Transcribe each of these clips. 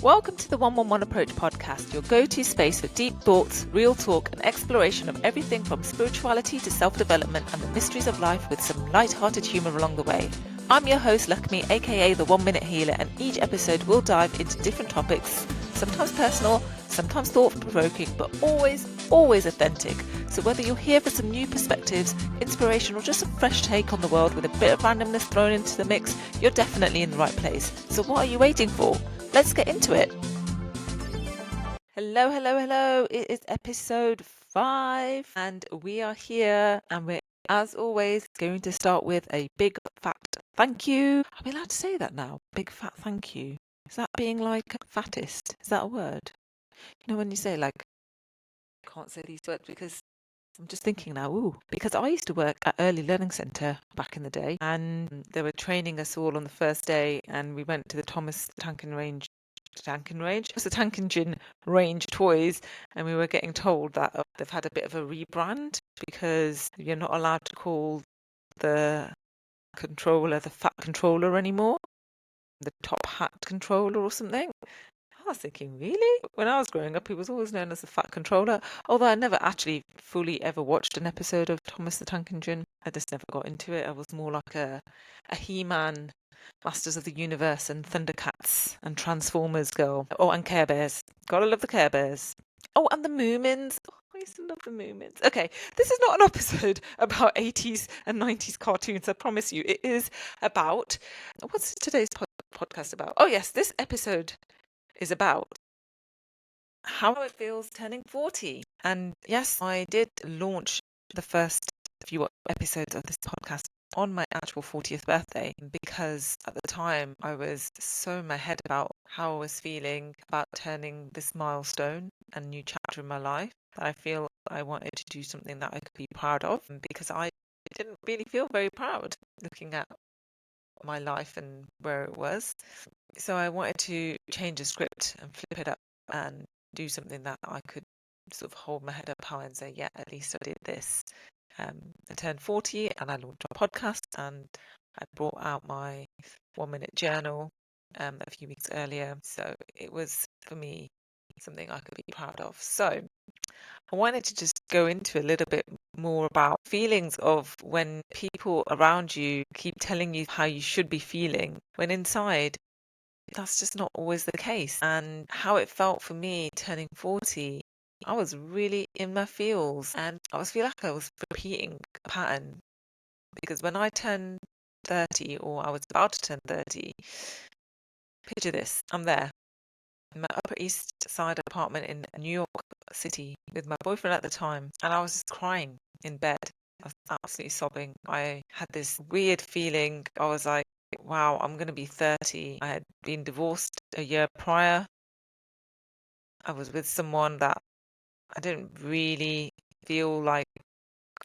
Welcome to the 111 Approach podcast, your go-to space for deep thoughts, real talk, and exploration of everything from spirituality to self-development and the mysteries of life with some light-hearted humour along the way. I'm your host, Lakshmi, aka the 1 Minute Healer, and each episode will dive into different topics, sometimes personal, sometimes thought-provoking, but always authentic. So whether you're here for some new perspectives, inspiration, or just a fresh take on the world with a bit of randomness thrown into the mix, you're definitely in the right place. So what are you waiting for? Let's get into it. Hello. It is episode 5 and we are here and we're, as always, going to start with a big fat thank you. Are we allowed to say that now? Big fat thank you. Is that being like fattest? Is that a word? You know when you say like, I can't say these words because I'm just thinking now, because I used to work at Early Learning Centre back in the day and they were training us all on the first day and we went to the Thomas Tankin Range. It was the Tankin range of toys, and we were getting told that they've had a bit of a rebrand because you're not allowed to call the controller the fat controller anymore, the top hat controller or something. I was thinking, really? When I was growing up, he was always known as the fat controller, although I never actually fully ever watched an episode of Thomas the Tank Engine. I just never got into it. I was more like a He-Man, Masters of the Universe and Thundercats and Transformers girl. Oh, and Care Bears. Gotta love the Care Bears. Oh, and the Moomins. Oh, I used to love the Moomins. Okay, this is not an episode about 80s and 90s cartoons, I promise you. It is about... What's today's podcast about? Oh, yes, this episode is about how it feels turning 40. And yes, I did launch the first few episodes of this podcast on my actual 40th birthday because at the time I was so in my head about how I was feeling about turning this milestone and new chapter in my life that I feel I wanted to do something that I could be proud of, because I didn't really feel very proud looking at my life and where it was. So I wanted to change the script and flip it up and do something that I could sort of hold my head up high and say, yeah, at least I did this. I turned 40 and I launched a podcast and I brought out my 1 minute journal a few weeks earlier. So it was, for me, something I could be proud of. So I wanted to just go into a little bit more about feelings of when people around you keep telling you how you should be feeling, when inside that's just not always the case, and how it felt for me turning 40. I was really in my feels and I was feeling like I was repeating a pattern, because when I turned 30, or I was about to turn 30, picture this, I'm there in my Upper East Side apartment in New York City with my boyfriend at the time, and I was just crying in bed. I was absolutely sobbing. I had this weird feeling. I was like, wow, I'm going to be 30. I had been divorced a year prior. I was with someone that I didn't really feel like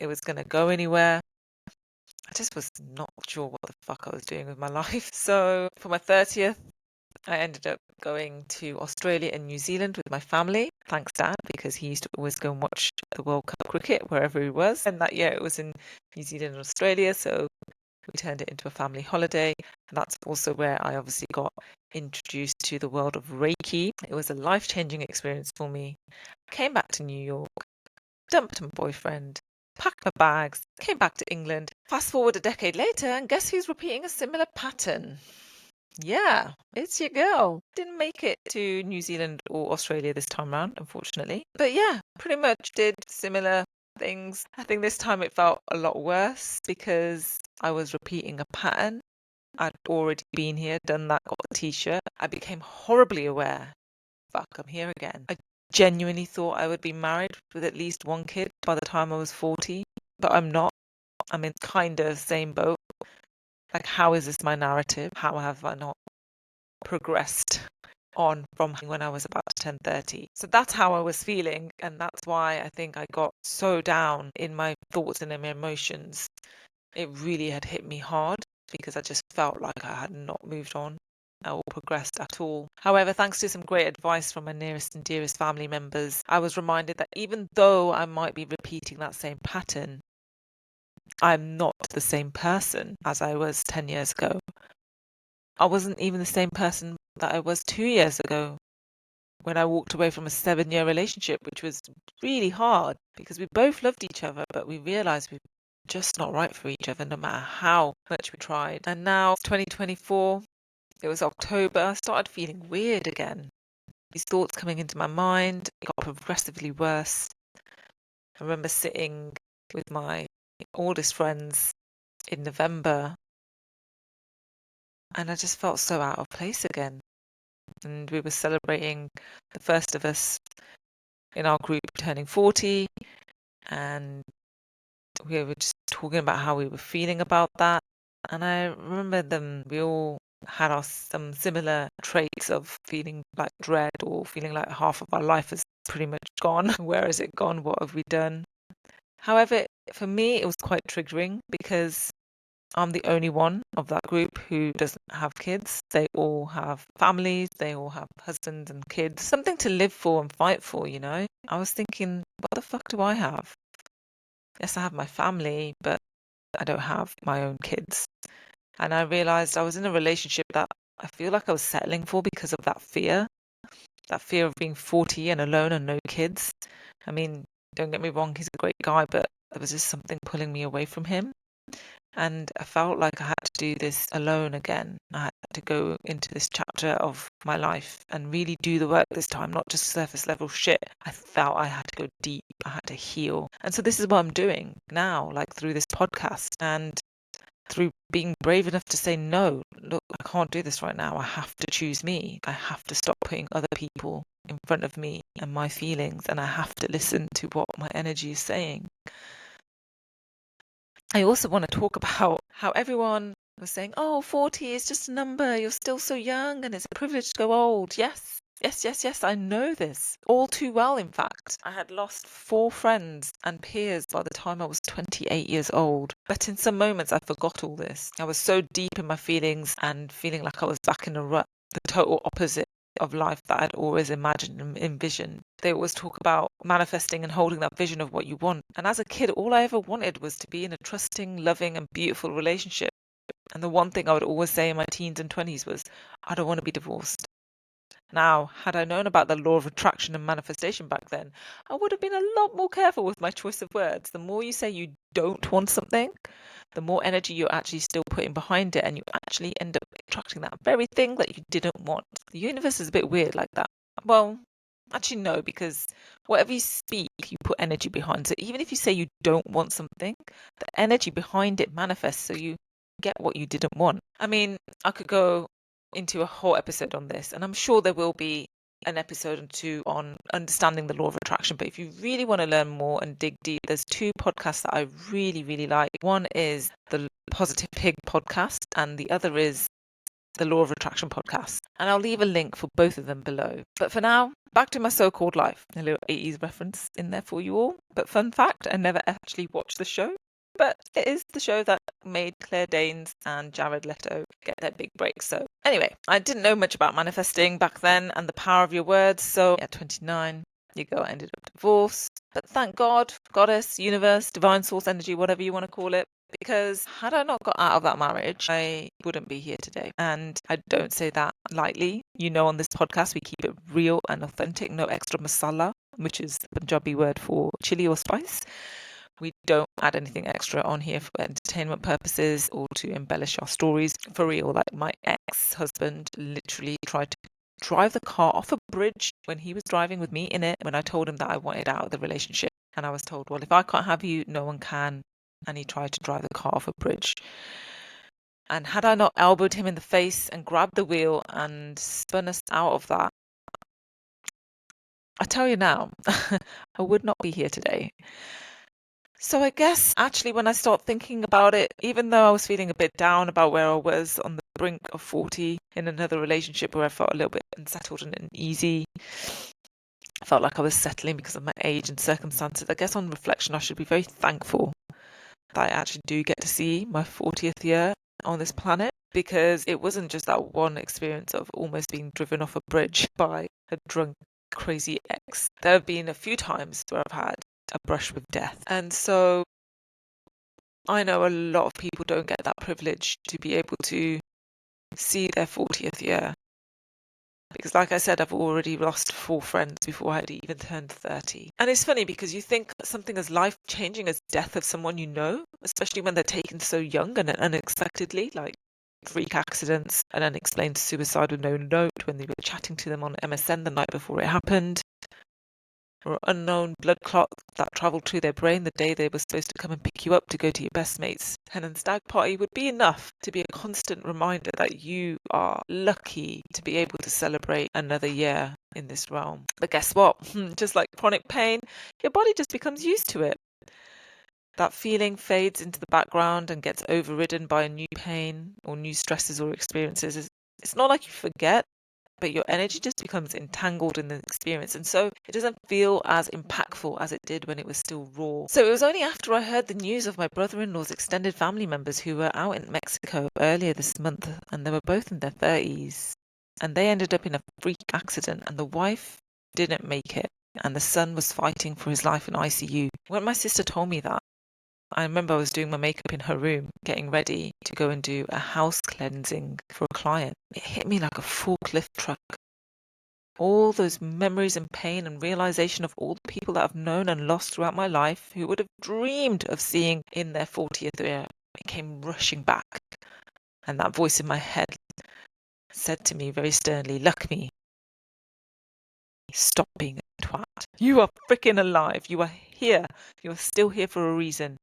it was going to go anywhere. I just was not sure what the fuck I was doing with my life. So for my 30th, I ended up going to Australia and New Zealand with my family. Thanks, Dad, because he used to always go and watch the World Cup cricket wherever he was. And that year it was in New Zealand and Australia, so we turned it into a family holiday. And that's also where I obviously got introduced to the world of Reiki. It was a life-changing experience for me. I came back to New York, dumped my boyfriend, packed my bags, came back to England. Fast forward a decade later, and guess who's repeating a similar pattern? Yeah, it's your girl. Didn't make it to New Zealand or Australia this time round, unfortunately. But yeah, pretty much did similar things. I think this time it felt a lot worse because I was repeating a pattern. I'd already been here, done that, got the t-shirt. I became horribly aware. Fuck, I'm here again. I genuinely thought I would be married with at least one kid by the time I was 40, but I'm not. I'm in kind of the same boat. Like, how is this my narrative? How have I not progressed on from when I was about to turn 30? So that's how I was feeling, and that's why I think I got so down in my thoughts and in my emotions. It really had hit me hard because I just felt like I had not moved on or progressed at all. However, thanks to some great advice from my nearest and dearest family members, I was reminded that even though I might be repeating that same pattern, I'm not the same person as I was 10 years ago. I wasn't even the same person that I was 2 years ago. when I walked away from a 7-year relationship, which was really hard because we both loved each other, but we realized we were just not right for each other no matter how much we tried. And now it's 2024, it was October, I started feeling weird again. These thoughts coming into my mind got progressively worse. I remember sitting with my oldest friends in November, and I just felt so out of place again. And we were celebrating the first of us in our group turning 40, and we were just talking about how we were feeling about that. And I remember we all had some similar traits of feeling like dread or feeling like half of our life is pretty much gone. Where has it gone? What have we done? However, for me, it was quite triggering because I'm the only one of that group who doesn't have kids. They all have families, they all have husbands and kids, something to live for and fight for, you know? I was thinking, what the fuck do I have? Yes, I have my family, but I don't have my own kids. And I realized I was in a relationship that I feel like I was settling for because of that fear of being 40 and alone and no kids. I mean, don't get me wrong, he's a great guy, but there was just something pulling me away from him. And I felt like I had to do this alone again. I had to go into this chapter of my life and really do the work this time, not just surface level shit. I felt I had to go deep. I had to heal. And so this is what I'm doing now, like through this podcast and through being brave enough to say, no, look, I can't do this right now. I have to choose me. I have to stop putting other people in front of me and my feelings, and I have to listen to what my energy is saying. I also want to talk about how everyone was saying, oh, 40 is just a number. You're still so young and it's a privilege to go old. Yes, yes, yes, yes. I know this all too well, in fact. I had lost 4 friends and peers by the time I was 28 years old. But in some moments, I forgot all this. I was so deep in my feelings and feeling like I was back in a rut, the total opposite of life that I'd always imagined and envisioned. They always talk about manifesting and holding that vision of what you want. And as a kid, all I ever wanted was to be in a trusting, loving, and beautiful relationship. And the one thing I would always say in my teens and 20s was, I don't want to be divorced. Now, had I known about the law of attraction and manifestation back then, I would have been a lot more careful with my choice of words. The more you say you don't want something, the more energy you're actually still putting behind it, and you actually end up attracting that very thing that you didn't want. The universe is a bit weird like that. Well, actually, no, because whatever you speak, you put energy behind. So even if you say you don't want something, the energy behind it manifests so you get what you didn't want. I mean, I could go into a whole episode on this, and I'm sure there will be an episode or 2 on understanding the law of attraction. But if you really want to learn more and dig deep, there's 2 podcasts that I really, really like. One is the Positive Pig podcast, and the other is the Law of Attraction podcast. And I'll leave a link for both of them below. But for now, back to my so-called life. A little 80s reference in there for you all. But fun fact, I never actually watched the show. But it is the show that made Claire Danes and Jared Leto get their big break. So anyway, I didn't know much about manifesting back then and the power of your words. So at 29, you go, I ended up divorced. But thank God, goddess, universe, divine source energy, whatever you want to call it. Because had I not got out of that marriage, I wouldn't be here today. And I don't say that lightly. You know, on this podcast, we keep it real and authentic, no extra masala, which is the Punjabi word for chili or spice. We don't add anything extra on here for entertainment purposes or to embellish our stories. For real, like my ex-husband literally tried to drive the car off a bridge when he was driving with me in it when I told him that I wanted out of the relationship. And I was told, well, if I can't have you, no one can. And he tried to drive the car off a bridge. And had I not elbowed him in the face and grabbed the wheel and spun us out of that, I tell you now, I would not be here today. So I guess actually when I start thinking about it, even though I was feeling a bit down about where I was on the brink of 40 in another relationship where I felt a little bit unsettled and uneasy, I felt like I was settling because of my age and circumstances. I guess on reflection, I should be very thankful that I actually do get to see my 40th year on this planet, because it wasn't just that one experience of almost being driven off a bridge by a drunk, crazy ex. There have been a few times where I've had a brush with death. And so I know a lot of people don't get that privilege to be able to see their 40th year Because like I said, I've already lost 4 friends before I had even turned 30. And it's funny because you think something as life-changing as death of someone you know, especially when they're taken so young and unexpectedly, like freak accidents, an unexplained suicide with no note when they were chatting to them on MSN the night before it happened, or unknown blood clot that travelled through their brain the day they were supposed to come and pick you up to go to your best mate's hen and stag party would be enough to be a constant reminder that you are lucky to be able to celebrate another year in this realm. But guess what? Just like chronic pain, your body just becomes used to it. That feeling fades into the background and gets overridden by a new pain or new stresses or experiences. It's not like you forget, but your energy just becomes entangled in the experience, and so it doesn't feel as impactful as it did when it was still raw. So it was only after I heard the news of my brother-in-law's extended family members who were out in Mexico earlier this month, and they were both in their 30s, and they ended up in a freak accident, and the wife didn't make it, and the son was fighting for his life in ICU. When my sister told me that, I remember I was doing my makeup in her room, getting ready to go and do a house cleansing for a client. It hit me like a forklift truck. All those memories and pain and realization of all the people that I've known and lost throughout my life who would have dreamed of seeing in their 40th year, it came rushing back. And that voice in my head said to me very sternly, Lakshmi, stop being a twat. You are freaking alive. You are here. You are still here for a reason.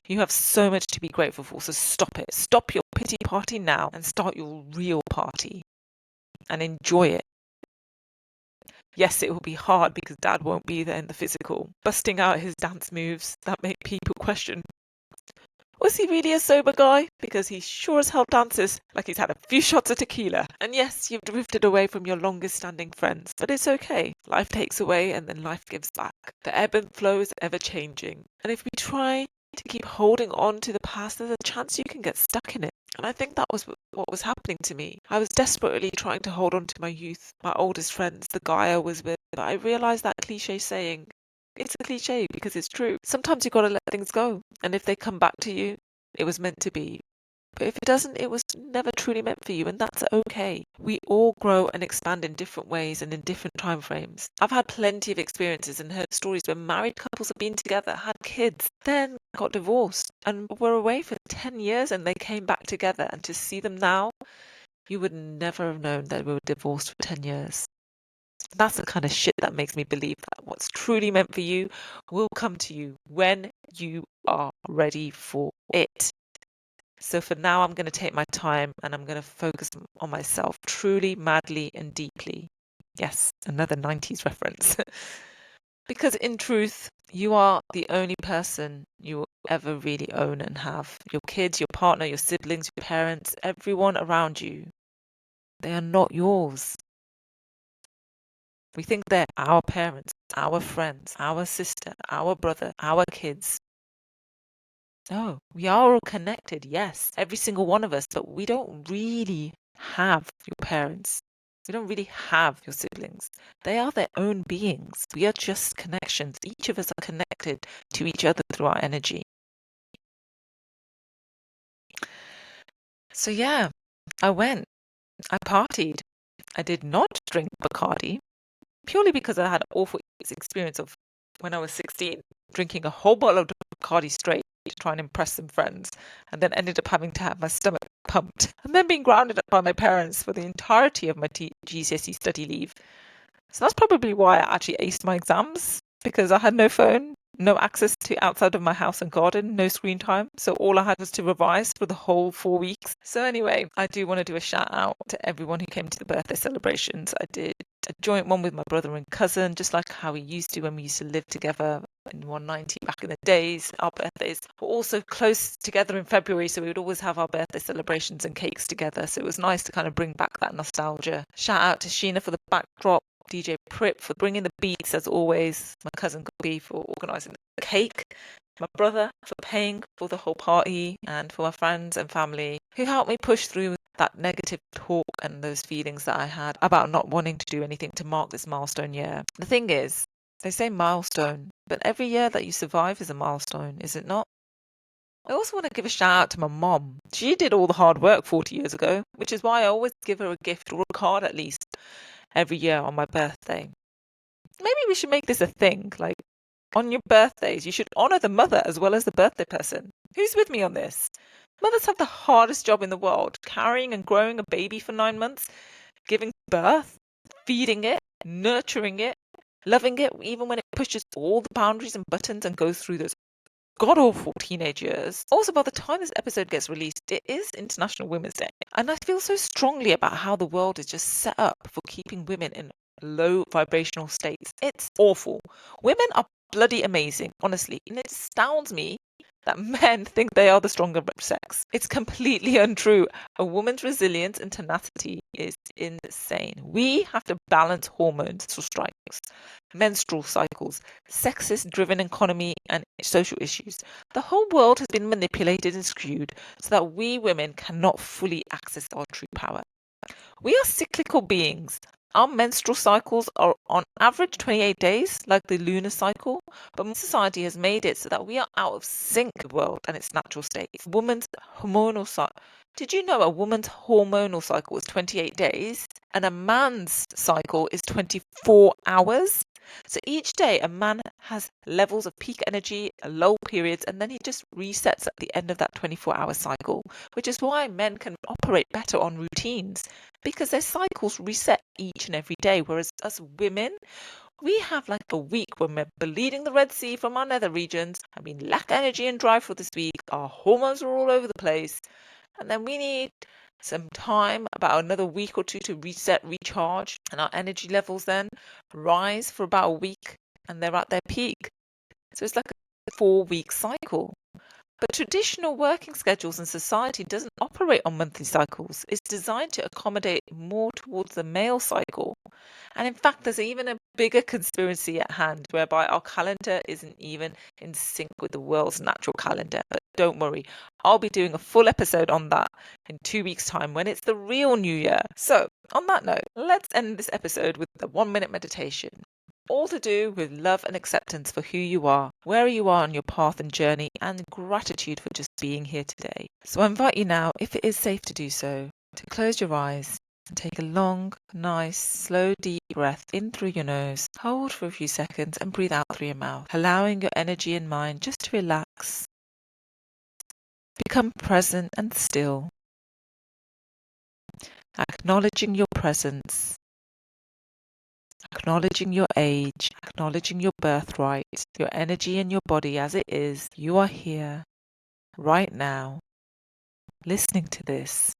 You have so much to be grateful for, so stop it. Stop your pity party now and start your real party and enjoy it. Yes, it will be hard because Dad won't be there in the physical, busting out his dance moves that make people question, was he really a sober guy? Because he sure as hell dances like he's had a few shots of tequila. And yes, you've drifted away from your longest standing friends, but it's okay. Life takes away and then life gives back. The ebb and flow is ever changing. And if we try to keep holding on to the past, there's a chance you can get stuck in it. And I think that was what was happening to me. I was desperately trying to hold on to my youth, my oldest friends, the guy I was with. But I realized that cliche saying, it's a cliche because it's true. Sometimes you've got to let things go. And if they come back to you, it was meant to be. But if it doesn't, it was never truly meant for you, and that's okay. We all grow and expand in different ways and in different time frames. I've had plenty of experiences and heard stories where married couples have been together, had kids, then got divorced, and were away for 10 years and they came back together. And to see them now, you would never have known that we were divorced for 10 years. That's the kind of shit that makes me believe that what's truly meant for you will come to you when you are ready for it. So for now, I'm going to take my time and I'm going to focus on myself truly, madly, and deeply. Yes, another 90s reference. Because in truth, you are the only person you will ever really own and have. Your kids, your partner, your siblings, your parents, everyone around you. They are not yours. We think they're our parents, our friends, our sister, our brother, our kids. No, we are all connected, yes, every single one of us, but we don't really have your parents. We don't really have your siblings. They are their own beings. We are just connections. Each of us are connected to each other through our energy. So yeah, I went. I partied. I did not drink Bacardi, purely because I had an awful experience of when I was 16, drinking a whole bottle of Bacardi straight to try and impress some friends, and then ended up having to have my stomach pumped, and then being grounded by my parents for the entirety of my GCSE study leave. So that's probably why I actually aced my exams, because I had no phone, no access to outside of my house and garden, no screen time. So all I had was to revise for the whole 4 weeks. So anyway, I do want to do a shout out to everyone who came to the birthday celebrations. I did a joint one with my brother and cousin, just like how we used to when we used to live together in 190 back in the days. Our birthdays were also close together in February, so we would always have our birthday celebrations and cakes together. So it was nice to kind of bring back that nostalgia. Shout out to Sheena for the backdrop, DJ Prip for bringing the beats as always, my cousin Kobe for organising the cake, my brother for paying for the whole party, and for my friends and family who helped me push through that negative talk and those feelings that I had about not wanting to do anything to mark this milestone year. The thing is, they say milestone, but every year that you survive is a milestone, is it not? I also want to give a shout out to my mom. She did all the hard work 40 years ago, which is why I always give her a gift or a card at least every year on my birthday. Maybe we should make this a thing. Like, on your birthdays, you should honor the mother as well as the birthday person. Who's with me on this? Mothers have the hardest job in the world, carrying and growing a baby for 9 months, giving birth, feeding it, nurturing it, loving it, even when it pushes all the boundaries and buttons and goes through those god-awful teenage years. Also, by the time this episode gets released, it is International Women's Day. And I feel so strongly about how the world is just set up for keeping women in low vibrational states. It's awful. Women are bloody amazing, honestly. And it astounds me that men think they are the stronger sex. It's completely untrue. A woman's resilience and tenacity is insane. We have to balance hormones, strikes, menstrual cycles, sexist-driven economy, and social issues. The whole world has been manipulated and skewed so that we women cannot fully access our true power. We are cyclical beings. Our menstrual cycles are on average 28 days, like the lunar cycle, but society has made it so that we are out of sync with the world and its natural state. Woman's hormonal cycle. Did you know a woman's hormonal cycle is 28 days and a man's cycle is 24 hours? So each day a man has levels of peak energy, lull periods, and then he just resets at the end of that 24-hour cycle, which is why men can operate better on routines because their cycles reset each and every day, whereas us women, we have like a week when we're bleeding the Red Sea from our nether regions and we lack energy and drive for this week. Our hormones are all over the place, and then we need some time, about another week or two, to reset, recharge, and our energy levels then rise for about a week and they're at their peak. So it's like a 4-week cycle. But traditional working schedules in society doesn't operate on monthly cycles. It's designed to accommodate more towards the male cycle. And in fact, there's even a bigger conspiracy at hand whereby our calendar isn't even in sync with the world's natural calendar. But don't worry, I'll be doing a full episode on that in 2 weeks' time when it's the real new year. So, on that note, let's end this episode with the 1-minute meditation. All to do with love and acceptance for who you are, where you are on your path and journey, and gratitude for just being here today. So I invite you now, if it is safe to do so, to close your eyes and take a long, nice, slow, deep breath in through your nose. Hold for a few seconds and breathe out through your mouth, allowing your energy and mind just to relax. Become present and still, acknowledging your presence, acknowledging your age, acknowledging your birthright, your energy and your body as it is. You are here, right now, listening to this.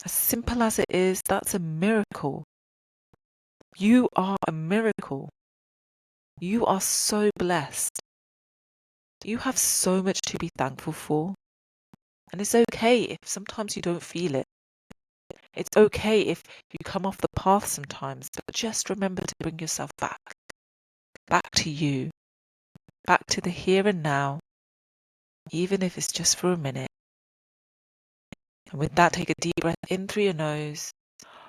As simple as it is, that's a miracle. You are a miracle. You are so blessed. You have so much to be thankful for. And it's okay if sometimes you don't feel it. It's okay if you come off the path sometimes, but just remember to bring yourself back to you, back to the here and now, even if it's just for a minute. And with that, take a deep breath in through your nose,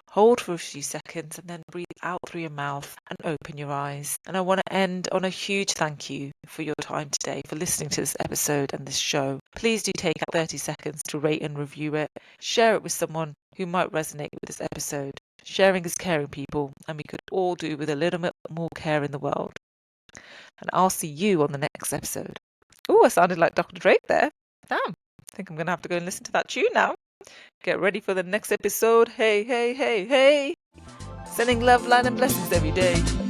hold for a few seconds, and then breathe out through your mouth and open your eyes. And I want to end on a huge thank you for your time today, for listening to this episode and this show. Please do take 30 seconds to rate and review it. Share it with someone who might resonate with this episode. Sharing is caring, people, and we could all do with a little bit more care in the world. And I'll see you on the next episode. Oh, I sounded like Dr. Drake there. Damn, I think I'm going to have to go and listen to that tune now. Get ready for the next episode. Hey, hey, hey, hey. Sending love, light, and blessings every day.